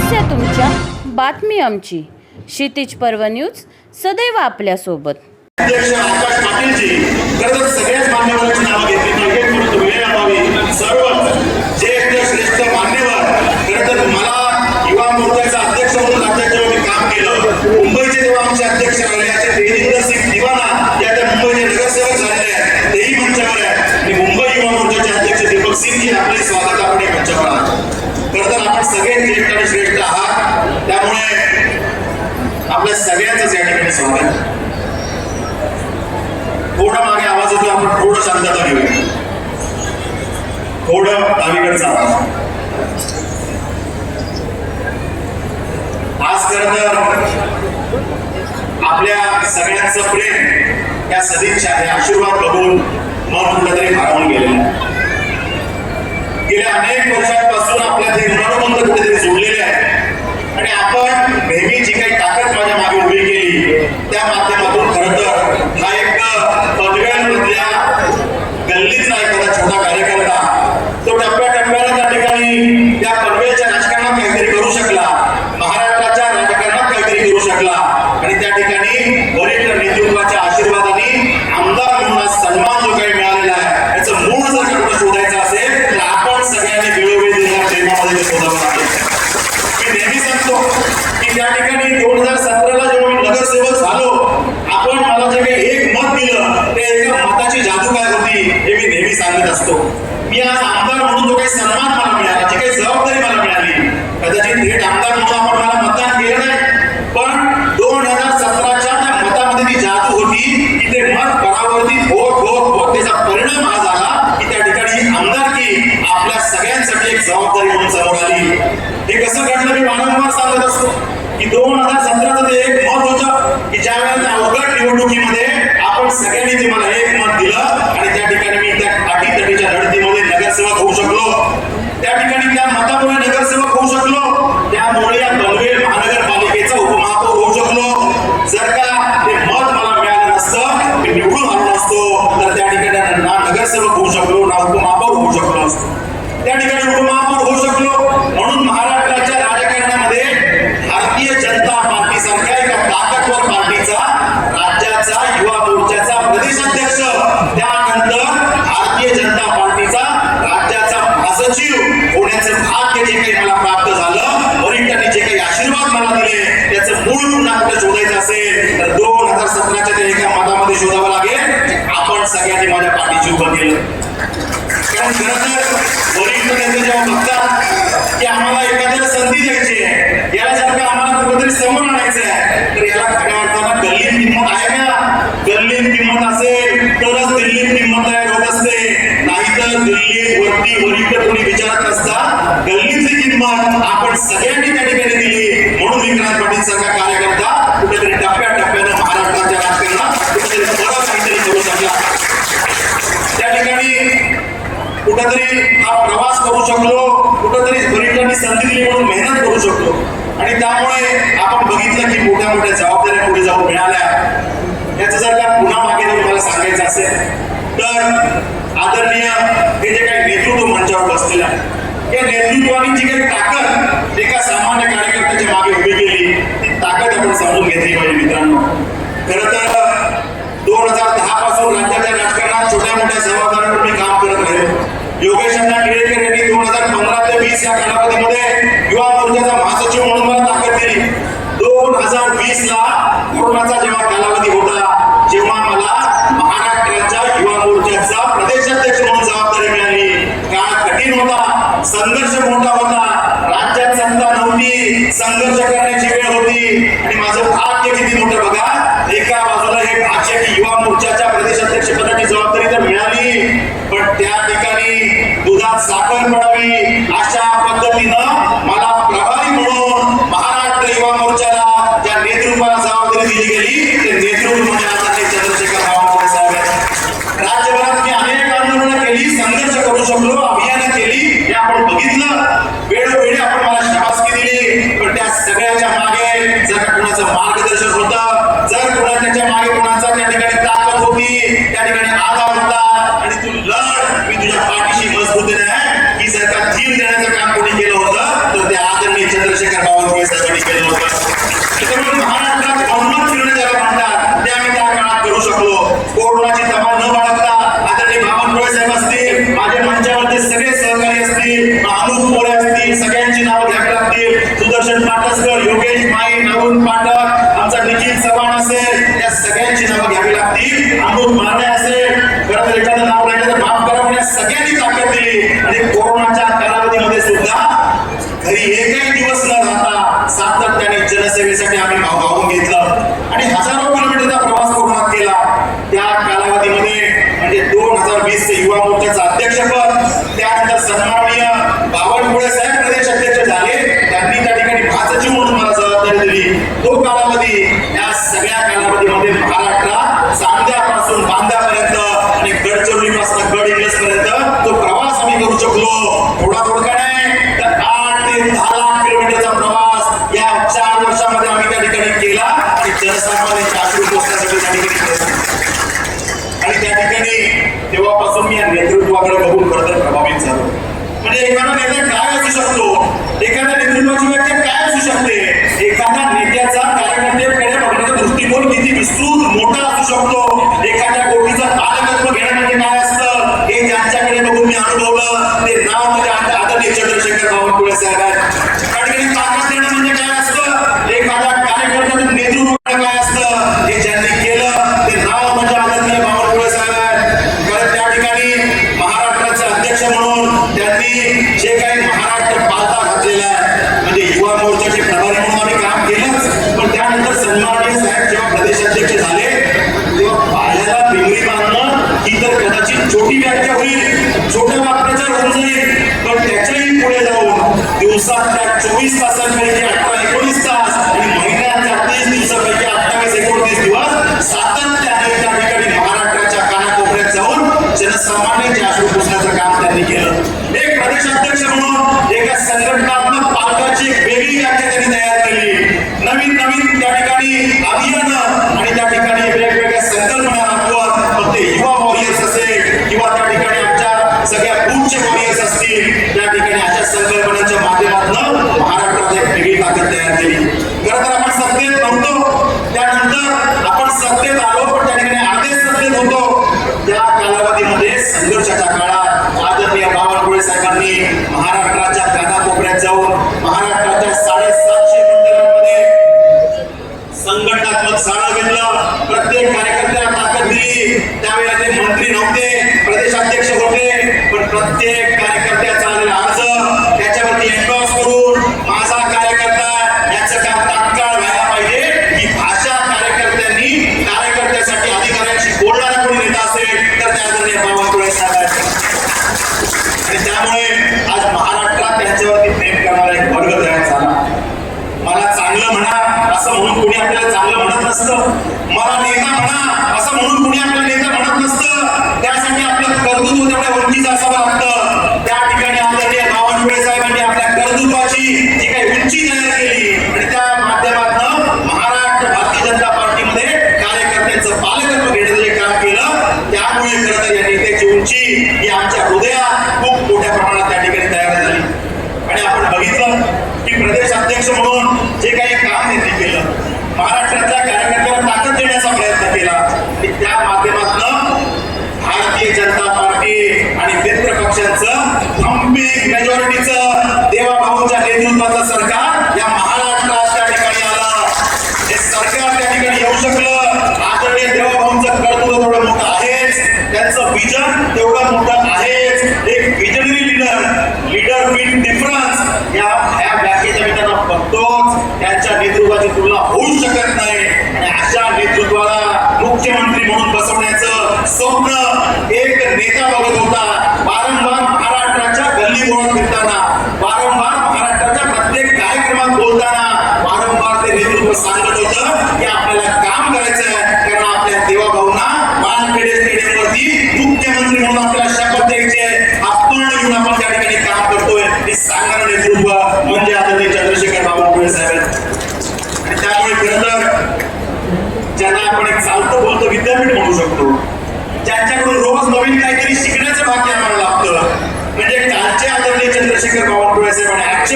समस्या तुमच्या, बातमी आमची. क्षितिज पर्व न्यूज सदैव आपल्यासोबत. अध्यक्ष आकाश पाटीलजी खरंतर सगळ्याच मान्यवरांची नावं घेतली पाहिजेत, परंतु वेळ अभावी सर्व ज्येष्ठ श्रेष्ठ मान्यवर खरंतर मला युवा मोर्चाचा अध्यक्ष म्हणून राज्यात जेव्हा मी काम केलं, मुंबईचे जेव्हा आमचे अध्यक्ष राहिले असे तेजिंदर सिंग दिवाना या त्या मुंबईचे नगरसेवक झालेले आहेत, तेही मंचावर आहेत आणि मुंबई युवा मोर्चाचे अध्यक्ष दीपक सिंगजी आपले स्वागत आपण या मंचावर आहात. खरंतर आपण सगळे ज्येष्ठ आणि श्रेष्ठ आहात, त्यामुळे आपल्या सगळ्यांचंच या ठिकाणी स्वागत. थोडा मागे आवाज येतो, आपण थोडं शांतता घेऊया, थोडं डावीकडचा आवाज. आज खरं तर आपल्या सगळ्यांचं प्रेम, या सदिच्छा, हे आशीर्वाद बघून मन कुठेतरी भारावून गेलेलं आहे. गेल्या अनेक वर्षांपासून आपल्या ते ऋणानुबंध कुठेतरी जोडलेले आहे आणि आपण नेहमी जी काही ताकद माझ्या मागे उभी केली त्या माध्यमातून खरं तर हा एक पदव्यांमधल्या गल्लीतला एखादा छोटा कार्यकर्ता तो टप्प्याटप्प्याने त्या ठिकाणी त्या पदव्याच्या राजकारणात काहीतरी करू शकला, महाराष्ट्राच्या राजकारणात काहीतरी करू शकला आणि त्या ठिकाणी वरिष्ठ नेतृत्वाच्या आशीर्वादाने आमदार म्हणून सन्मान जो काही मिळालेला आहे याचं मूळ जर का कुठं शोधायचं असेल तर आपण सगळ्यांनी वेळोवेळी दिलेल्या प्रेमामध्ये शोधावं लागेल. मी नेहमी सांगतो की त्या ठिकाणी 2017ला जेव्हा मी नगरसेवक झालो, आपण मला जे काही एक मत दिलं ते एका मताची जादू काय होती हे मी नेहमी सांगत असतो. मी आज आमदार म्हणून जो काही सन्मान मला मिळाला, जी काही जबाबदारी मला मिळाली, कदाचित थेट आमदार म्हणून आपण मला मतदान केलं नाही, पण 2017च्या त्या मतामध्ये ती जादू होती की ते मत परावर्तित होत त्याचा परिणाम हा झाला की त्या ठिकाणी आमदारकी आपल्या सगळ्यांसाठी एक जबाबदारी म्हणून समोर आली. हे कसं घडलं मी वारंवार सांगत असतो की 2017चं ते एक मत होतं की ज्या वेळेला अवघड निवडणुकीमध्ये आपण सगळ्यांनी ते मला एक मत दिलं आणि त्या ठिकाणी मी त्या अटीतटीच्या लढतीमध्ये नगरसेवक होऊ शकलो. त्या ठिकाणी त्या मतामुळे नगरसेवक होऊ शकलो, त्यामुळे या पनवेल महानगरपालिकेचा उपमहापौर होऊ शकलो. जर का ते मत मला मिळालं नसतं, मी निवडून आलो नसतो, तर त्या ठिकाणी ना नगरसेवक होऊ शकलो ना उपमहापौर होऊ शकलो असतो. त्या ठिकाणी उपमहापौर होऊ शकलो म्हणून महाराष्ट्राच्या राजकारणामध्ये भारतीय जनता पार्टी सारख्या एका ताकदवर पार्टीचा, राज्याचा युवा मोर्चाचा प्रदेशाध्यक्ष, त्यानंतर भारतीय जनता पार्टीचा राज्याचा महासचिव होण्याचं भाग्य जे काही मला प्राप्त झालं, वरिष्ठांनी जे काही आशीर्वाद मला दिले त्याचं मूळ पुन्हा कुठे शोधायचं असेल तर 2017च्या त्या एका मतामध्ये शोधावं लागेल. आपण सगळ्यांनी माझ्या पाठीशी उभं केलं. कारण खरं तर वरिष्ठ नेते जेव्हा बघतात की आम्हाला एखाद्याला संधी द्यायची आहे, याला जर का आम्हाला कुठेतरी समोर आणायचं आहे, तर याला खऱ्या अर्थानं गल्लीत किंमत आहे का? गल्लीत किंमत असेल तरच दिल्लीत किंमत तयार होत असते, नाहीतर दिल्लीत वरती वरिष्ठ कोणी विचारत नसतात. गल्लीतली किंमत आपण सगळ्यांनी त्या ठिकाणी दिली म्हणून विक्रांत पाटील सारखा कार्यकर्ता कुठेतरी टप्प्याटप्प्यानं महाराष्ट्राच्या राजकारणात कुठेतरी बरं काहीतरी करू शकला. त्या ठिकाणी कुठेतरी हा प्रवास करू शकलो, कुठेतरी वरिष्ठांनी संधी दिली म्हणून मेहनत करू शकलो आणि त्यामुळे आपण बघितलं की मोठ्या मोठ्या जबाबदाऱ्या पुढे जाऊन मिळाल्या. याचं जर का पुन्हा मागे जाऊन मला सांगायचं असेल तर आदरणीय हे जे काही नेतृत्व मंचावर बसलेलं आहे, या नेतृत्वाने जी काही ताकद एका सामान्य कार्यकर्त्याच्या मागे उभी केली ती ताकद आपण समजून घेतली पाहिजे. मित्रांनो, खरं तर 2010 पासून राज्याच्या राजकारणात छोट्या मोठ्या जबाबदाऱ्यांवर मी काम करत राहिलो. योगेश अण्णा टिळेकर यांनी 2015 ते 20 या कालावधीमध्ये युवा मोर्चाचा महासचिव म्हणून मला ताकद दिली. 2020ला कोरोनाचा जेव्हा कालावधी होता, जेव्हा मला महाराष्ट्राच्या युवा मोर्चाचा प्रदेशाध्यक्ष म्हणून जबाबदारी मिळाली, काळ कठीण होता, संघर्ष मोठा होता, राज्यात सत्ता नव्हती, संघर्ष करण्याची वेळ होती आणि माझं भाग्य किती मोठं बघा. एका बाजूला हे भाग्य की युवा मोर्चाच्या प्रदेशाध्यक्ष पदाची जबाबदारी तर मिळाली, पण त्या ठिकाणी दुधात साखर पडावी अशा पद्धतीनं मला प्रभारी म्हणून महाराष्ट्र युवा मोर्चाला ज्या नेतृत्वाला जबाबदारी दिली गेली ते नेतृत्व म्हणजे आदरणीय चंद्रशेखर बावनकुळे साहेब आहेत. राज्यभरात मी अनेक आंदोलनं केली, संघर्ष करू शकलो, अभियानं केली, हे आपण बघितलं. वेळोवेळी आपण मला शाबासकी दिली, पण त्या सगळ्याच्या मागे जर कुणाचं मार्गदर्शन होतं, जर कुणाच्या मागे कुणाचा त्या ठिकाणी ताकद होती, त्या ठिकाणी आधार होता आणि तू लढ, मी तुझ्या पाठीशी मजबूतीने आहे, ही जर का धीर देण्याचं काम कोणी केलं होतं तर ते आदरणीय आदरणीय चंद्रशेखर बावनकुळे साहेबांनी केलं होतं. त्याच्यामुळे महाराष्ट्रात बहुमत फिरणं ज्याला म्हणतात ते आम्ही त्या काळात करू शकलो. कोरोनाची तमा न बाळगता आदरणीय बावनकुळे साहेब असतील, माझ्या मंचावरचे सगळे सहकारी असतील, अनुप मोरे असतील, सगळ्यांची नावं घ्यावी लागतील. सुदर्शन पाटसकर, योगेश माई, नवून पाठक, आमचा निखिल चव्हाण असेल, या सगळ्यांची नावं घ्यावी लागतील. अमृत माने असेल, खरं तर एखादं नाव राहिलं तर माफ करा, पण या सगळ्यांनी ताकद दिली आणि कोरोनाच्या कालावधीमध्ये सुद्धा घरी एकही दिवस न राहता सातत्याने जनसेवेसाठी आम्ही भागवून घेतलं आणि हजारो किलोमीटरचा प्रवास कोरोनात केला. त्या कालावधीमध्ये म्हणजे 2020 युवा मोर्चाचं अध्यक्षपद, त्यानंतर सन्माननीय बावनकुळे साहेब प्रदेश अध्यक्ष झाले, त्यांनी त्या ठिकाणी भाजपची म्हणून मला जबाबदारी दिली. तो कालावधी, या सगळ्या कालावधीमध्ये महाराष्ट्रात चांद्यापासून बांद्यापर्यंत आणि गडचिरोलीपासून गड इंग्लज पर्यंत तो प्रवास आम्ही करू शकलो. थोडा थोडका नाही तर 8 ते 10 लाख किलोमीटरचा प्रवास या 4 वर्षामध्ये आम्ही त्या ठिकाणी केला आणि जनसामान्यांच्या आश्रू पोचण्यासाठी त्या ठिकाणी केला. आणि त्या ठिकाणी तेव्हापासून मी या नेतृत्वाकडे बघून खरं तर प्रभावित झालो. म्हणजे एखादा नेता काय असू शकतो, एखाद्या नेतृत्वाची व्याख्या काय असू शकते, एखाद्या नेत्याचा कार्यकर्त्यांकडे बघण्याचा दृष्टिकोन किती विस्तृत मोठा असू शकतो, एखाद्या गोष्टीचं पालकत्व घेणं म्हणजे काय असतं हे ज्यांच्याकडे बघून मी अनुभवलं. ते नाव म्हणजे आदरणीय चंद्रशेखर बावनकुळे साहेब आहेत. त्या ठिकाणी ताकद देणं म्हणजे काय असतं, एखाद्या कार्यकर्त्याचं नेतृत्व काय असतं हे ज्यांनी केलं ते नाव म्हणजे आदरणीय बावनकुळे साहेब आहेत. कारण त्या ठिकाणी महाराष्ट्राचे अध्यक्ष म्हणून त्यांनी जे काही महाराष्ट्र पालथा घातलेला आहे, म्हणजे युवा मोर्चाचे प्रभारी म्हणून आम्ही काम केलंच, पण त्यानंतर सन्माननीय साहेब जेव्हा प्रदेशाध्यक्ष झाले तेव्हा पायाला पिंगळी बांधणं ही तर कदाचित छोटी व्याख्या होईल, छोट्या वाक्याचा होऊन जाईल, पण त्याच्याही पुढे जाऊन दिवसातल्या 24 तासांपैकी 18-19 तास आणि महिन्याच्या 30 दिवसापैकी 28-29 दिवस सातत्याने त्या ठिकाणी महाराष्ट्राच्या कानाकोपऱ्यात जाऊन जनसामान्यांचे आश्रू पुसण्याचं काम त्यांनी केलं. एक प्रदेशाध्यक्ष म्हणून एका संघटनात्मक पालकाची एक वेगळी व्याख्या त्यांनी तयार केली. नवीन त्या ठिकाणी अभियान आणि त्या ठिकाणी वेगवेगळ्या संकल्पना राबवत, मग ते युवा वॉरियर्स असेल किंवा त्या ठिकाणी आमच्या सगळ्या बूथचे वॉरियर्स असतील, त्या ठिकाणी अशा संकल्पनांच्या माध्यमातून महाराष्ट्रात एक वेगळी ताकद तयार केली. खरं तर आपण सत्तेत नव्हतो, त्यानंतर आपण सत्तेत आलो, पण त्या ठिकाणी अर्धे सत्तेत होतो. त्या कालावधीमध्ये संघर्षाच्या काळात आदरणीय बावनकुळे साहेबांनी महाराष्ट्राच्या कानाकोपऱ्यात जाऊन महाराष्ट्राच्या 750 मंदिरांमध्ये संघटनात्मक साडा घेतलं, प्रत्येक कार्यकर्त्याला ताकद दिली. त्यावेळेला ते मंत्री नव्हते, प्रदेशाध्यक्ष होते, पण प्रत्येक कार्यकर्त्याचा आलेला अर्ज त्याच्यावरती एन्डॉर्स करून माझा कार्यकर्ता याचं काम तात्काळ व्हायला पाहिजे ही भाषा कार्यकर्त्यासाठी अधिकाऱ्यांशी बोलणारा कोणी नेता असेल तर त्या आदरणीय बावनकुळे साहेब आहेत. आणि त्यामुळे आज महाराष्ट्रात त्यांच्यावरती प्रेम करणारा एक वर्ग तयार झाला. मला चांगलं म्हणा असं म्हणून कोणी आपल्याला चांगलं म्हणत नसतं, मला नेता म्हणा असं म्हणून कोणी आपल्याला नेता म्हणत नसतं. त्यासाठी आपलं कर्तृत्व तेवढ्या उंचीचं असावं लागतं. त्या ठिकाणी आदरणीय बावनकुळे साहेबांनी आपल्या कर्तृत्वाची जी काही उंची तयार केली आणि त्या माध्यमातून महाराष्ट्र भारतीय जनता पार्टीमध्ये कार्यकर्त्यांचं पालकत्व घेण्याचं जे काम केलं, त्यामुळे खरं तर या नेत्याची उंची ही आमच्या हृदयात खूप मोठ्या प्रमाणात त्या ठिकाणी तयार झाली. आणि आपण बघितलं की प्रदेश अध्यक्ष म्हणून जे काही काम त्यांनी केलं, महाराष्ट्रातल्या कार्यकर्त्यांना ताकद देण्याचा प्रयत्न केला आणि त्या माध्यमातून भारतीय जनता पार्टी आणि मित्र पक्षांचं खंबीर मेजॉरिटीचं देवाभाऊच्या नेतृत्वाचं सरकार या महाराष्ट्रात त्या ठिकाणी आलं. हे सरकार त्या ठिकाणी येऊ शकलं. आदरणीय देवाभाऊंचं कर्तृत्व तेवढं मोठं आहेच, त्यांचं विजन तेवढं मोठं आहेच. एक विजनरी लीडर विथ डिफरन्स या व्याख्येच्या मी त्यांना बघतोच. त्यांच्या नेतृत्वाची तुलना होऊ शकत नाही आणि अशा नेतृत्वाला मुख्यमंत्री म्हणून बसवण्याचं स्वप्न एक नेता बघत होता. वारंवार महाराष्ट्राच्या गल्ली बोळात फिरताना, वारंवार महाराष्ट्राच्या प्रत्येक कार्यक्रमात बोलताना वारंवार ते नेतृत्व सांगत होतं की आपल्याला काम करायचं आहे, कारण आपल्या देवाभाऊंना वानखेडे स्टेडियमवरती मुख्यमंत्री म्हणून आपल्याला शपथ द्यायची आहे. आपण घेऊन आपण त्या ठिकाणी काम करतोय हे सांगणारं नेतृत्व म्हणजे आदरणीय चंद्रशेखर बावनकुळे साहेब. आणि त्यामुळे खरं तर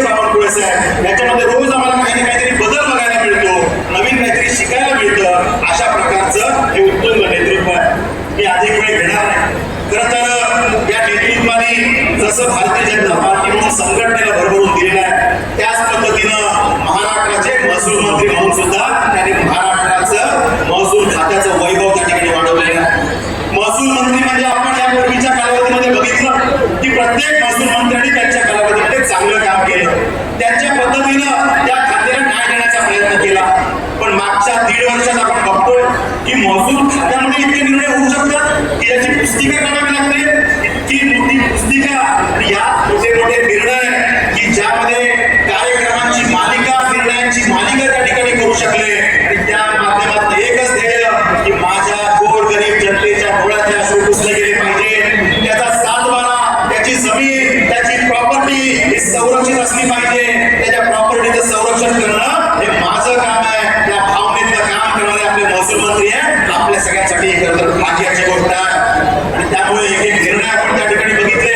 बडेशे बावनकुळे साहेब याच्यामध्ये रोज आम्हाला काही ना काहीतरी बदल बघायला मिळतो, नवीन काहीतरी शिकायला मिळतं. अशा प्रकारचं हे उत्तुंग नेतृत्व आहे. मी अधिक वेळ घेणार नाही. खरं तर या नेतृत्वाने जसं भारतीय जनता पार्टी म्हणून संघटनेला भरभरून दिलेलं आहे, त्याच पद्धतीनं महाराष्ट्राचे महसूल मंत्री म्हणून सुद्धा त्यांनी महाराष्ट्राचं महसूल खात्याचं वैभव त्या ठिकाणी वाढवलेलं आहे. महसूल मंत्री म्हणजे आपण यापूर्वीच्या कालावधीमध्ये बघितलं की प्रत्येक महसूल मंत्र्यांनी त्यांच्या कालावधीमध्ये चांगलं काम केलं, त्यांच्या पद्धतीनं त्या खात्याला न्याय देण्याचा प्रयत्न केला. पण मागच्या 1.5 वर्षात आपण बघतोय की महसूल खात्यामध्ये इतके निर्णय होऊ शकतात की याची पुस्तिका काढावी लागते, इतकी मोठी पुस्तिका आणि या मोठे मोठे निर्णय की ज्यामध्ये कार्यक्रमांची मालिका, निर्णयांची मालिका त्या ठिकाणी करू शकले. आणि त्या माध्यमातून एकच ध्येय की माझ्या गोरगरीब जनतेच्या डोळ्यातले अश्रू पुसले गेले पाहिजे, त्याचा सातबारा, त्याची जमीन, त्याची प्रॉपर्टी ही संरक्षित असली पाहिजे. त्याच्या प्रॉपर्टीचं संरक्षण करणं हे माझं काम आहे. त्या भावनेतलं काम करणारे आपले महसूल मंत्री आहे, आपल्या सगळ्यांसाठी खरं तर भाग्याची गोष्ट आहे. आणि त्यामुळे एक एक निर्णय आपण त्या ठिकाणी बघितले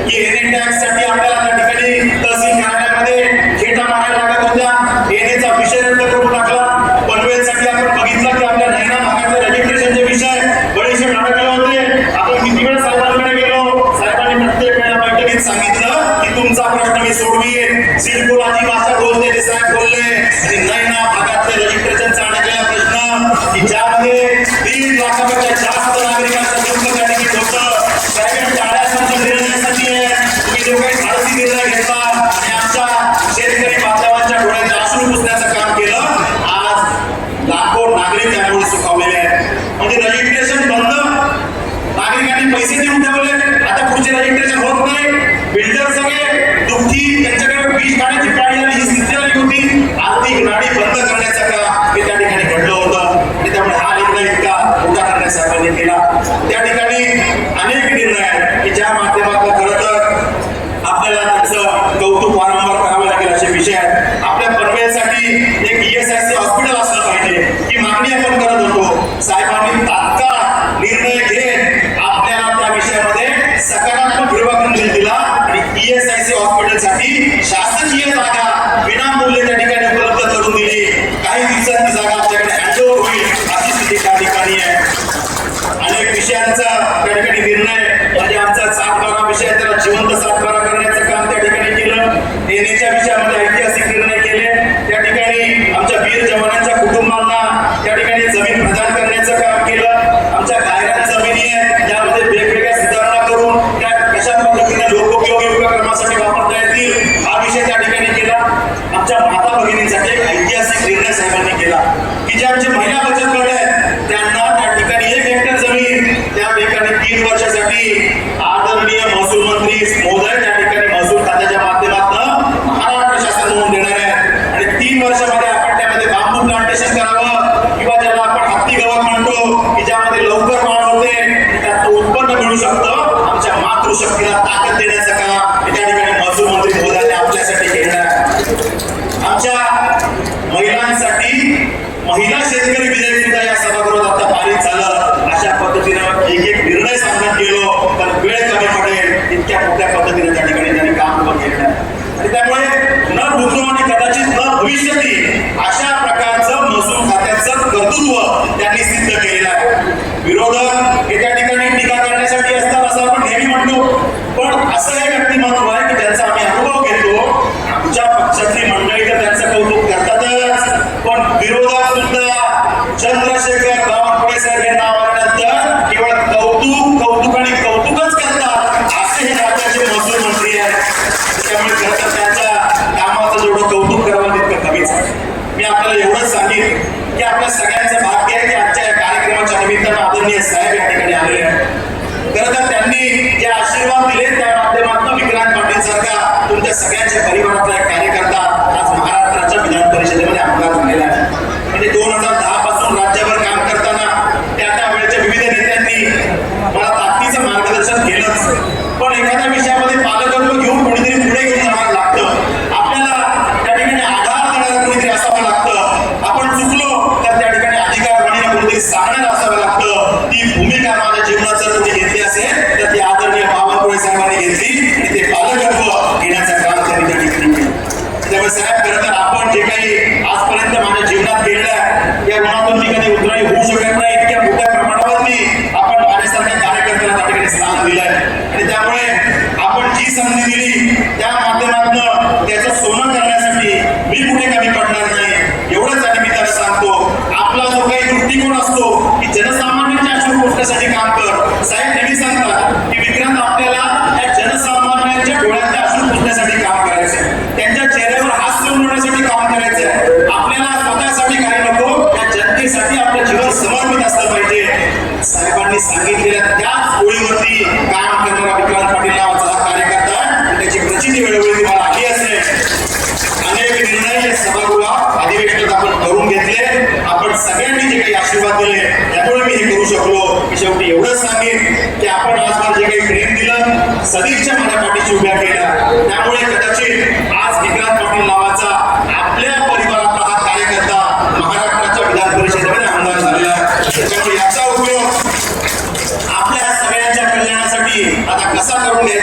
की एनए टॅक्स साठी आपल्याला त्या ठिकाणी तहसील कार्यालयामध्ये खेटा मारायला लागत होत्या, एनएचा विषय रद्द करून टाकला. पनवेलसाठी आपण बघितलं की आपल्या नैना भागातले रजिस्ट्रेशनचे विषय बरेचसे अडकले होते. आपण किती वेळा साहेबांकडे गेलो, साहेबांनी प्रत्येक वेळा बैठकीत सांगितलं की तुमचा प्रश्न मी सोडवीन. सिडकोलाची भाषा बोलते ते साहेब बोलले. आणि नैना भागातले रजिस्ट्रेशनचा अडकलेला प्रश्न की ज्यामध्ये 3 लाखापेक्षा जास्त नागरिकांचा दुःख त्या ठिकाणी होतं, साहेब टाळ्याचा निर्णयासाठी आहे. तुम्ही जो काही धाडसी निर्णय घेतला आणि आमच्या शेतकरी बांधवांच्या डोळ्याचे अश्रू पुसण्याचं काम केलं, आज लाखो नागरिक त्यामुळे सुखावलेले आहेत. म्हणजे रजिस्ट्रेशन बंद, नागरिकांनी पैसे देऊन ठेवले, आता पुढचे रजिस्ट्रेशन होत नाही. बिल्डर सगळे दुःखी, त्यांच्याकडे वीज काढायची पाळी आली, ही स्थिती आली होती. आर्थिक नाडी बंद करण्याचं काम हे त्या ठिकाणी घडलं होतं. आणि त्यामुळे हा निर्णय इतका मोठा करण्यास साहेबांनी केला. त्या ठिकाणी अनेक निर्णय आहेत की ज्या माध्यमातून खरं तर आपल्याला त्याचं कौतुक वारंवार करावं लागेल असे विषय आहेत. आपल्या पनवेलसाठी एक ESIC हॉस्पिटल असलं पाहिजे ही मागणी आपण करत होतो. साहेबांनी तात्काळ निर्णय घेत आपल्याला त्या विषयामध्ये सकारात्मक निर्वाह दिला आणि ESIC हॉस्पिटलसाठी शासकीय जागा विनामूल्य त्या ठिकाणी उपलब्ध करून दिली. काही दिवसात ती जागा आपल्याकडे हँडओव्हर होईल अशी स्थिती त्या ठिकाणी आहे. अनेक विषयांचा त्या ठिकाणी निर्णय म्हणजे आमचा 7-12 विषय त्याला जिवंत 7-12 करण्याचं काम त्या ठिकाणी केलं. एनएच्या विषयामध्ये ऐतिहासिक निर्णय केले. त्या ठिकाणी आमच्या वीर जवानांच्या कुटुंबांना त्या ठिकाणी जमीन प्रदान करण्याचं काम केलं. आमच्या गायरान जमिनी आहेत त्यामध्ये वेगवेगळ्या सुधारणा करून त्या कशा पद्धतीने लोकोपयोगी उपक्रमासाठी वापरता येतील हा विषय त्या ठिकाणी केला. आमच्या माता भगिनींसाठी एक ऐतिहासिक निर्णय साहेबांनी केला की जे आमचे महिला बचत गट आहेत त्यांना त्या ठिकाणी 1 हेक्टर जमीन त्या ठिकाणी 3 वर्षासाठी आदरणीय महसूल मंत्री महोदय त्या ठिकाणी महसूल खात्याच्या माध्यमातून महाराष्ट्र शासन म्हणून देणार आहे. आणि 3 वर्षामध्ये आपण त्यामध्ये बांबू प्लांटेशन करावं किंवा ज्याला आपण हत्ती गवत म्हणतो की ज्यामध्ये लवकर वाढ होते आणि त्यात उत्पन्न मिळू शकतं. आमच्या मातृशक्तीला ताकद देण्याचं काम त्या ठिकाणी महसूल मंत्री महोदयाने आपल्यासाठी केलं आहे. आमच्या महिलांसाठी महिला शेतकरी विधेयक सुद्धा या सभागृहात आता पारित झालं. अशा पद्धतीनं एक एक निर्णय सांगण्यात गेलो तर वेळ कमी पडेल इतक्या मोठ्या पद्धतीने त्या ठिकाणी त्यांनी काम पण केलं आणि त्यामुळे न भूतो आणि कदाचित न भविष्यती अशा प्रकारचं महसूल खात्याचं कर्तृत्व त्यांनी सिद्ध केलेलं आहे. विरोधक हे त्या ठिकाणी टीका करण्यासाठी असतात असं आपण नेहमी म्हणतो, पण असं हे व्यक्तिमत्व आहे की त्यांचा आम्ही अनुभव घेतो. आमच्या पक्षातली मंडळी तर त्यांचं कौतुक करतातच, पण विरोधक सुद्धा चंद्रशेखर बावनकुळे साहेब हे नाव आल्यानंतर केवळ कौतुक आणि कौतुकच करतात असे हे राज्याचे महसूल मंत्री आहेत. त्यामुळे खरं तर त्यांच्या कामाचं जेवढं कौतुक करावं तितकं कमीच आहे. मी आपल्याला एवढंच सांगेन की आपल्या सगळ्यांचं भाग्य आहे की आजच्या या कार्यक्रमाच्या निमित्तानं आदरणीय साहेब या ठिकाणी आलेले आहेत. खरं तर त्यांनी जे आशीर्वाद दिले त्या माध्यमातून विक्रांत पाटील सारखा तुमच्या सगळ्यांच्या परिवारातला एक कार्यकर्ता आज महाराष्ट्राच्या विधान परिषदेमध्ये आमदार झालेला आहे. म्हणजे 2010 पासून राज्यभर काम करताना त्या वेळेच्या विविध नेत्यांनी मला ताकदीचं मार्गदर्शन केलंच, पण एखाद्या विषयामध्ये पालकत्व घेऊन कोणीतरी पुढे घेऊन जावं लागतं. आपल्याला त्या ठिकाणी आधार देणारं कोणीतरी असावं लागतं. आपण चुकलो तर त्या ठिकाणी अधिकारवाणीला कोणीतरी सांगणारं असावं लागतं. ती भूमिका माझ्या जीवनात जर कोणी घेतली असेल तर ती आदरणीय बावनकुळे साहेबांनी घेतली आणि ते पालकत्व घेण्याचं काम त्यांनी त्या ठिकाणी केलं. साहेब खरं तर आपण जे काही आजपर्यंत माझ्या जीवनात केलेलं आहे या ऋणातून मी कधी उतरणी होऊ शकत नाही. इतक्या मोठ्या प्रमाणावरती आपण माझ्यासारख्या कार्यकर्त्याला त्या ठिकाणी स्थान दिलंय आणि त्यामुळे आपण जी संधी दिली त्या माध्यमातून त्याचं सोनं करण्यासाठी मी कुठे कमी पडणार नाही एवढंच या निमित्तानं सांगतो. आपला जो काही दृष्टिकोन असतो की जनसामान्यांच्या अश्रू पुसण्यासाठी काम कर. साहेब नेहमी सांगतात की विक्रांत आपल्याला त्या जनसामान्यांच्या डोळ्यातल्या अश्रू पुसण्यासाठी काम करायचंय, त्यांच्या चेहऱ्यावर हास्य उमटवण्यासाठी काम करायचंय. आपल्याला स्वतःसाठी काही नको, त्या जनतेसाठी आपलं जीवन समर्पित असलं पाहिजे. साहेबांनी सांगितलेल्या त्याच ओळीवरती काम करणारा विक्रांत पाटील नावाचा हा कार्यकर्ता आहे. त्याची प्रचिती वेळोवेळी तुम्हाला आली असेल. अनेक निर्णय या सभागृहात अधिवेशनात आपण करून घेतले. आपण सगळ्यांनी जे काही आशीर्वाद दिले त्यामुळे मी हे करू शकलो. मी शेवटी एवढंच सांगेन की आपण आज मला जे काही प्रेम दिलं सदिच्छा माझ्या पाठीशी उभ्या केल्या त्यामुळे कदाचित आज विक्रांत पाटील नावाचा आपल्या परिवारातला हा कार्यकर्ता महाराष्ट्राच्या विधान परिषदेमध्ये आमदार झालेला आहे. त्यामुळे याचा उपयोग आपल्या सगळ्यांच्या कल्याणासाठी आता कसा करून घ्यायचा